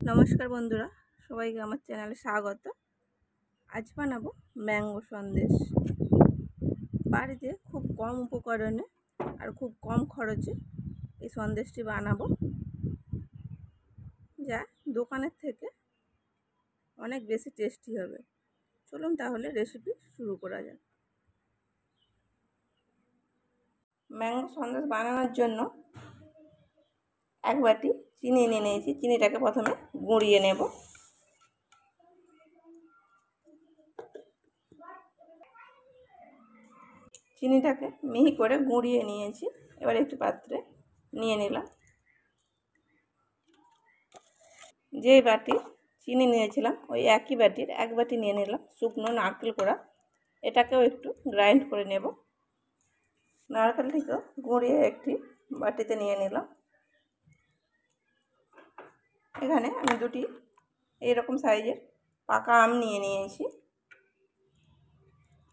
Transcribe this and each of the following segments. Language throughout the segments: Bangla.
নমস্কার বন্ধুরা, সবাইকে আমার চ্যানেলে স্বাগত। আজ বানাবো ম্যাঙ্গো সন্দেশ। বাড়িতে খুব কম উপকরণে আর খুব কম খরচে এই সন্দেশটি বানাবো, যা দোকানের থেকে অনেক বেশি টেস্টি হবে। চলুন তাহলে রেসিপি শুরু করা যাক। ম্যাঙ্গো সন্দেশ বানানোর জন্য এক বাটি চিনি নিয়ে নিয়েছি। চিনিটাকে প্রথমে গুঁড়িয়ে নেব। চিনিটাকে মিহি করে গুঁড়িয়ে নিয়েছি। এবার একটি পাত্রে নিয়ে নিলাম। যে বাটি চিনি নিয়েছিলাম ওই একই বাটির এক বাটি নিয়ে নিলাম শুকনো নারকেল কোড়া। এটাকেও একটু গ্রাইন্ড করে নেব। নারকেলটিকেও গুঁড়িয়ে একটি বাটিতে নিয়ে নিলাম। এখানে আমি দুটি এইরকম সাইজের পাকা আম নিয়ে নিয়েছি।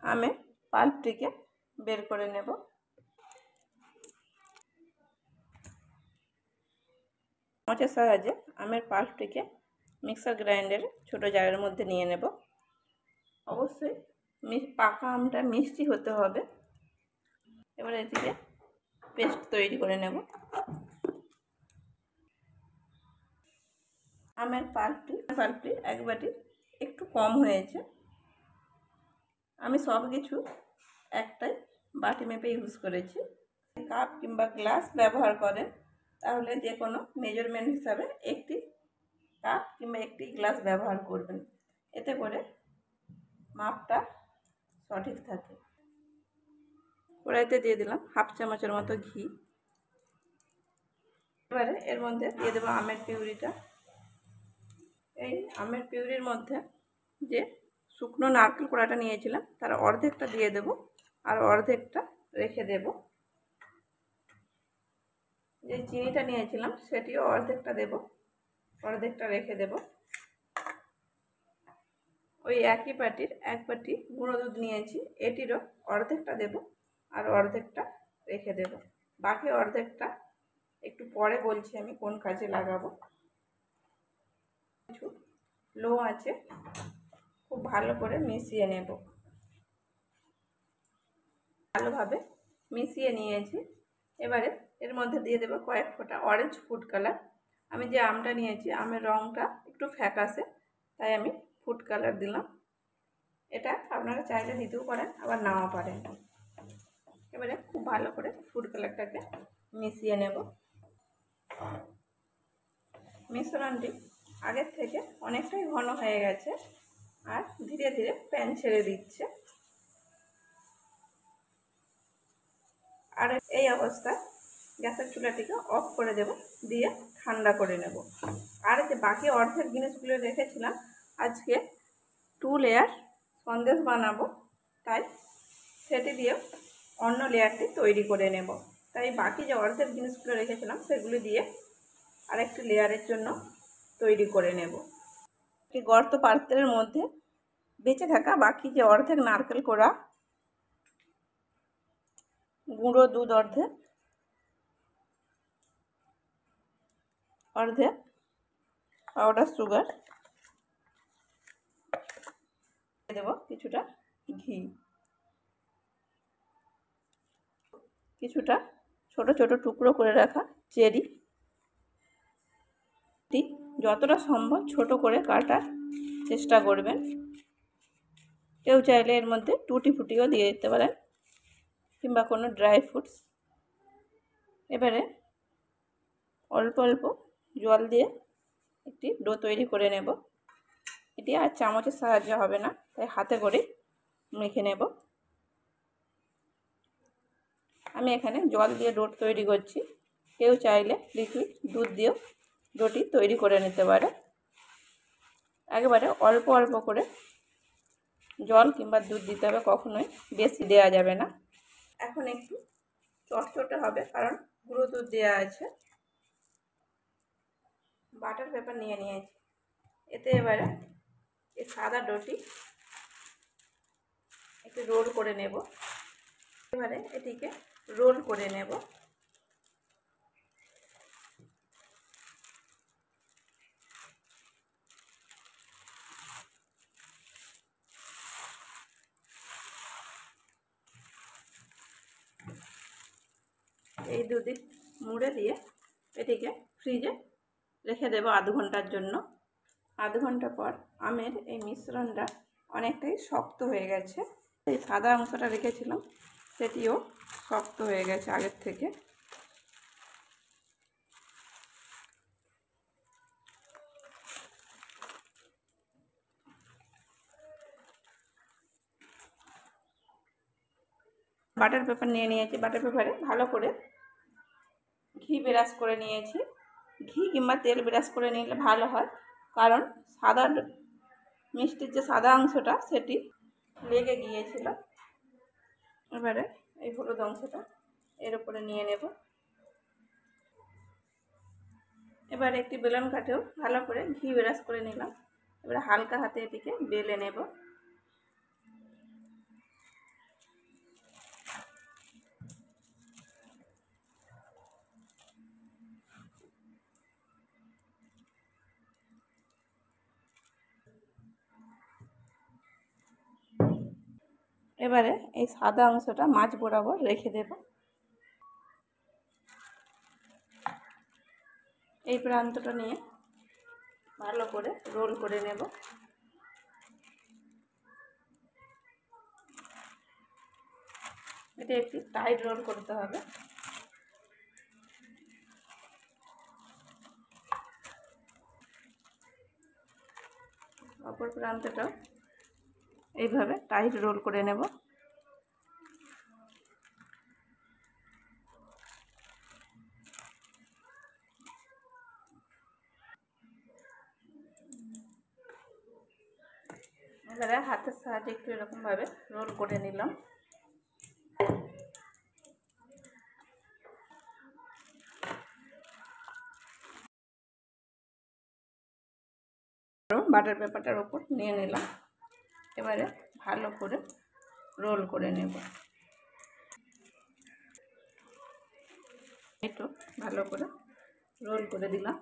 আমের পাল্পটিকে বের করে নেব। চামচের সাহায্যে আমের পাল্পটিকে মিক্সার গ্রাইন্ডারে ছোটো জারের মধ্যে নিয়ে নেব। অবশ্যই পাকা আমটা মিষ্টি হতে হবে। এবার এটিকে পেস্ট তৈরি করে নেব। আমের পাল্পটি এক বাটি একটু কম হয়েছে। আমি সব কিছু একটাই বাটি মেপে ইউজ করেছি। কাপ কিংবা গ্লাস ব্যবহার করেন তাহলে যে কোনো মেজারমেন্ট হিসাবে একটি কাপ কিংবা একটি গ্লাস ব্যবহার করবেন, এতে করে মাপটা সঠিক থাকে। কড়াইতে দিয়ে দিলাম হাফ চামচের মতো ঘি। এবারে এর মধ্যে দিয়ে দেবো আমের পিউরিটা। এই আমের পিউরির মধ্যে যে শুকনো নারকেল কোড়াটা নিয়েছিলাম তার অর্ধেকটা দিয়ে দেব আর অর্ধেকটা রেখে দেব। যে চিনিটা নিয়েছিলাম সেটিও অর্ধেকটা দেব, অর্ধেকটা রেখে দেব। ওই একই বাটির এক বাটি গুঁড়ো দুধ নিয়েছি, এটিরও অর্ধেকটা দেব আর অর্ধেকটা রেখে দেব। বাকি অর্ধেকটা একটু পরে বলছি আমি কোন কাজে লাগাবো। কিছু লো আছে, খুব ভালো করে মিশিয়ে নেব। ভালোভাবে মিশিয়ে নিয়েছি। এবারে এর মধ্যে দিয়ে দেবো কয়েক ফোঁটা অরেঞ্জ ফুড কালার। আমি যে আমটা নিয়েছি আমের রঙটা একটু ফ্যাকাশে, তাই আমি ফুড কালার দিলাম। এটা আপনারা চাইলে দিতেও পারেন আবার নাও পারেন। এবারে খুব ভালো করে ফুড কালারটাকে মিশিয়ে নেব। মিশ্রণটি আগের থেকে অনেকটাই ঘন হয়ে গেছে আর ধীরে ধীরে প্যান ছেড়ে দিচ্ছে। আর এই অবস্থায় গ্যাসের চুলাটিকে অফ করে দেব, দিয়ে ঠান্ডা করে নেব। আর যে বাকি অর্ধেক জিনিসগুলো রেখেছিলাম, আজকে 2 লেয়ার সন্দেশ বানাবো, তাই সেটি দিয়ে অন্য লেয়ারটি তৈরি করে নেব। তাই বাকি যে অর্ধেক জিনিসগুলো রেখেছিলাম সেগুলো দিয়ে আরেকটি লেয়ারের জন্য তৈরি করে নেব। এই গর্ত পাত্রের মধ্যে বেঁচে থাকা বাকি যে অর্ধেক নারকেল কোড়া, গুঁড়ো দুধ অর্ধেক, অর্ধেক পাউডার সুগার দেব, কিছুটা ঘি, কিছুটা ছোট ছোট টুকরো করে রাখা চেরি, যতটা সম্ভব ছোট করে কাটার চেষ্টা করবেন। কেউ চাইলে এর মধ্যে টুটি ফুটিও দিয়ে দিতে পারেন কিংবা কোনো ড্রাই ফ্রুটস। এবারে অল্প অল্প জল দিয়ে একটি ডো তৈরি করে নেব। এটি আর চামচের সাহায্যে হবে না, তাই হাতে করে মেখে নেব। আমি এখানে জল দিয়ে ডো তৈরি করছি। কেউ চাইলে লিকুইড দুধ দিয়েও ডোটি তৈরি করে নিতে পারে। একেবারে অল্প অল্প করে জল কিংবা দুধ দিতে হবে, কখনোই বেশি দেওয়া যাবে না। এখন একটু চটচটে হবে কারণ গুঁড়ো দুধ দেওয়া আছে। বাটার পেপার নিয়ে নিয়েছি। এতে এবারে এই সাদা ডোটি একটু রোল করে নেব। এবারে এটিকে রোল করে নেব। দুদিক মুড়ে দিয়ে এটিকে ফ্রিজে রেখে দেবো আধ ঘন্টার জন্য। আধ ঘন্টা পর আমের এই মিশ্রণটা অনেকটাই শক্ত হয়ে গেছে। এই সাদা অংশটা রেখেছিলাম সেটিও শক্ত হয়ে গেছে আগের থেকে। বাটার পেপার নিয়ে নিয়েছি, বাটার পেপারে ভালো করে ঘি ব্রাশ করে নিয়েছি। ঘি কিংবা তেল ব্রাশ করে নিলে ভালো হয়, কারণ সাদা মিষ্টির যে সাদা অংশটা সেটি লেগে গিয়েছিল। এবারে এই হলুদ অংশটা এর উপরে নিয়ে নেব। এবারে একটি বেলন কাঠেও ভালো করে ঘি ব্রাশ করে নিলাম। এবারে হালকা হাতে এটিকে বেলে নেব। এবারে এই সাদা অংশটা মাঝ বরাবর রেখে দেব। এই প্রান্তটা নিয়ে ভালো করে রোল করে নেব। এটা একটু টাইট রোল করতে হবে। অপর প্রান্তটাও এইভাবে টাইট রোল করে নেব। এবারে হাতের সাহায্যে একটু এরকমভাবে রোল করে নিলাম। বাটার পেপারটার ওপর নিয়ে নিলাম। এবারে ভালো করে রোল করে নেব। একটু ভালো করে রোল করে দিলাম।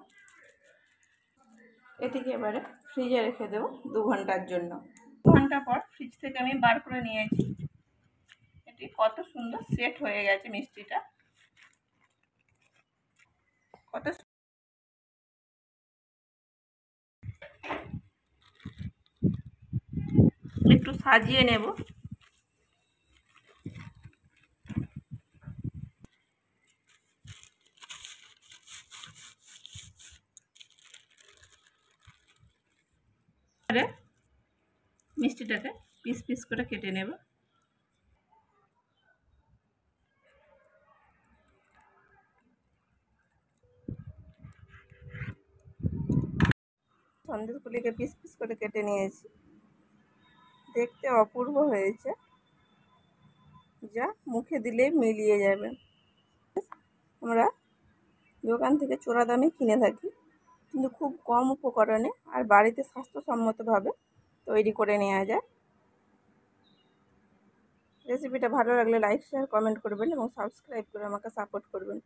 এটিকে এবারে ফ্রিজে রেখে দেবো 2 ঘন্টার জন্য। 2 ঘন্টা পর ফ্রিজ থেকে আমি বার করে নিয়েছি। এটি কত সুন্দর সেট হয়ে গেছে মিষ্টিটা, কত একটু সাজিয়ে নেব। মিষ্টিটাকে পিস পিস করে কেটে নেব। সন্দেশগুলিকে পিস পিস করে কেটে নিয়েছি। দেখতে অপূর্ব হয়েছে, যা মুখে দিলেই মিলিয়ে যাবে। আমরা দোকান থেকে চোরা দামে কিনে থাকি, কিন্তু খুব কম উপকরণে আর বাড়িতে স্বাস্থ্যসম্মতভাবে তৈরি করে নেওয়া যায়। রেসিপিটা ভালো লাগলে লাইক শেয়ার কমেন্ট করবেন এবং সাবস্ক্রাইব করে আমাকে সাপোর্ট করবেন।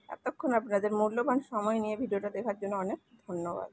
এতক্ষণ আপনাদের মূল্যবান সময় নিয়ে ভিডিওটা দেখার জন্য অনেক ধন্যবাদ।